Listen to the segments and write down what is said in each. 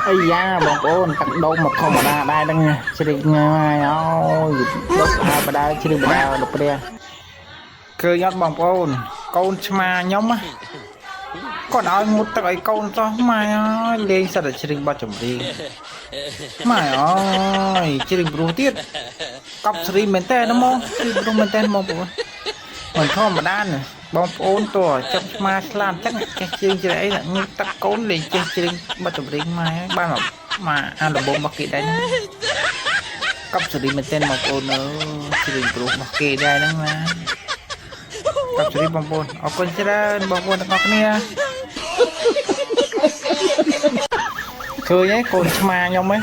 ấy daបងប្អូនទឹកដូងមកធម្មតាដែរហ្នឹងជ្រីកងាយអូយដុតអាបដាជ្រីកបដាដល់ព្រះឃើញអត់បងប្អូនកូនឆ្មាខ្ញុំគាត់ឲ្យមុតទឹកឲ្យកូនសោះម៉ែអើយលេងសិតតែជ្រីកបាត់ចម្រៀងម៉ែអើយជ្រីកព្រោះទៀតកប់ស្រីមែនតើហ្មងជ្រីកព្រោះមែនតើបងប្អូនមិនធម្មតាណាបងប្អូនតើចាប់ឆ្មាស្លាប់ចឹងចេះជ្រៀងជ្រែអីងឹកទឹកកូនលេងចេះជ្រៀងបាត់ចម្រៀងម៉ែបានមកអាដំបងរបស់គេដែរកប់ស្រីមែនតើបងប្អូនអើយជ្រៀងព្រោះរបស់គេដែរហ្នឹងណាកប់ស្រីបងប្អូនអរគុណច្រើនបងប្អូនទាំងអស់គ្នាឃើញហើយកូនឆ្មាខ្ញុំហ៎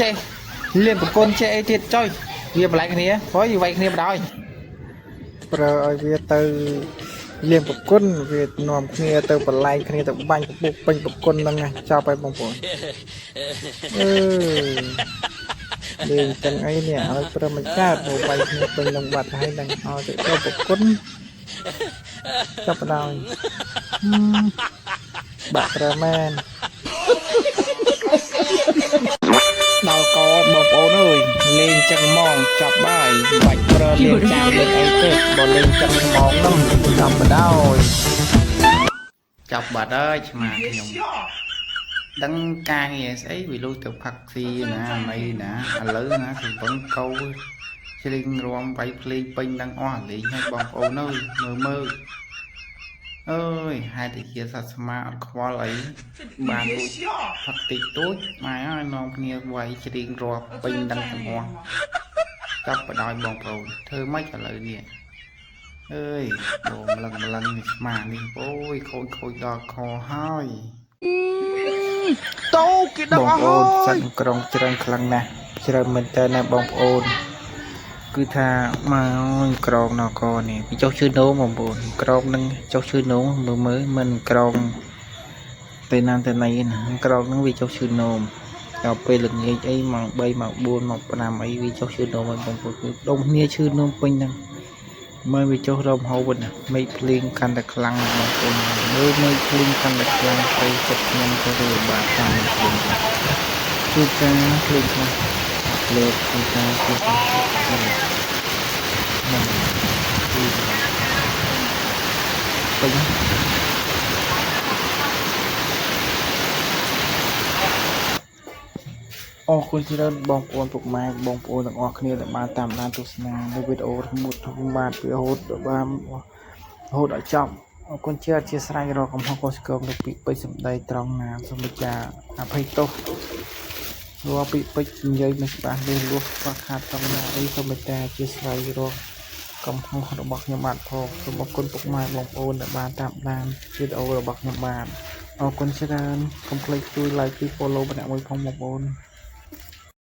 ចេះលៀនប្រគុណចេះអីទៀតចុយវាបន្លែងគ្នាហុយវាយគ្នាបណ្ដោយប្រើឲ្យវាទៅលៀនប្រគុណវានាំគ្នាទៅបន្លែងគ្នាទៅបាញ់ពពុះពេញប្រគុណហ្នឹងចាប់ហើយបងប្អូនលេងចឹងអីនេះឲ្យព្រមមិនកើតទៅវាយគ្នាពេញនឹងបាត់ហើយនឹងឲ្យទៅប្រគុណចាប់បណ្ដោយបាក់ប្រើមែនដល់កបងប្អូនអើយលេងចឹងហ្មងចាប់បាយបាច់ប្រើលេងចាលេងអីទេបើលេងចឹងហ្មងហ្នឹងចាប់បណ្ដោយចាប់បាត់ហើយឆ្មាខ្ញុំដឹងការងារស្អីវាលុយទៅផឹកស៊ីណាអីណាឥឡូវណាគឺវឹងកោជ្រៀងរំវាយភ្លេងពេញទាំងអស់លេងឲ្យបងប្អូនអើយមើលអើយហេតុតែជាសត្វស្មាអត់ខ្វល់អីបានលួចផឹកតិចតួចម៉ែអើយនាំគ្នាវាយច្រៀងរាប់ពេញទាំងអស់ចាប់បដោយបងប្អូនធ្វើម៉េចឥឡូវនេះអើយដូរម្លឹងនេះស្មានេះអូយខូចដល់ខហើយតោគេដឹងអស់បងប្អូនសាច់ក្រុងច្រើនខ្លាំងណាស់ច្រើនមែនតើណាបងប្អូនគឺថាមកក្រងនគរនេះវាចុះឈឺនោមបងប្អូនក្រងនឹងចុះឈឺនោមមើលមិនក្រងពេលណាទៅណីណាក្រងនឹងវាចុះឈឺនោមដល់ពេលល្ងាចអីម៉ោង3ម៉ោង4ម៉ោង5អីវាចុះឈឺនោមហើយបងប្អូនគឺដុំគ្នាឈឺនោមពេញហ្នឹងមើលវាចុះរំហូរណាមេឃភ្លៀងកាន់តែខ្លាំងបងប្អូនមើលមេឃភ្លៀងកាន់តែខ្លាំងទៅចិត្តខ្ញុំទៅវាបាក់តាមភ្លៀងគឺការភ្លៀងខ្លះលើកគឺការគឺมันคือពេញអរគុណច្រើនបងប្អូនពុកម៉ែបងប្អូនទាំងអស់គ្នាដែលបានតាមដានទស្សនានៅវីដេអូរបស់ខ្ញុំបាទវារហូតដល់ចប់អរគុណច្រើនអធិស្ឋានរកកំហុសខុសឆ្គងនៅពីពេជ្រសម្ដីត្រង់ណាសូមមេត្តាអភ័យទោសរាល់ពីពេជ្រនិយាយមិនច្បាស់លើលួសខ្វះខាតត្រង់ណាអីសូមមេត្តាអធិស្ឋានរកកំហុសរបស់ខ្ញុំបាទផងសូមអរគុណពុកម៉ែបងប្អូនដែលបានតាមដានវីដេអូរបស់ខ្ញុំបាទអរគុណច្រើនកុំភ្លេចជួយ like ជួយ follow ម្នាក់មួយផងបងប្អូន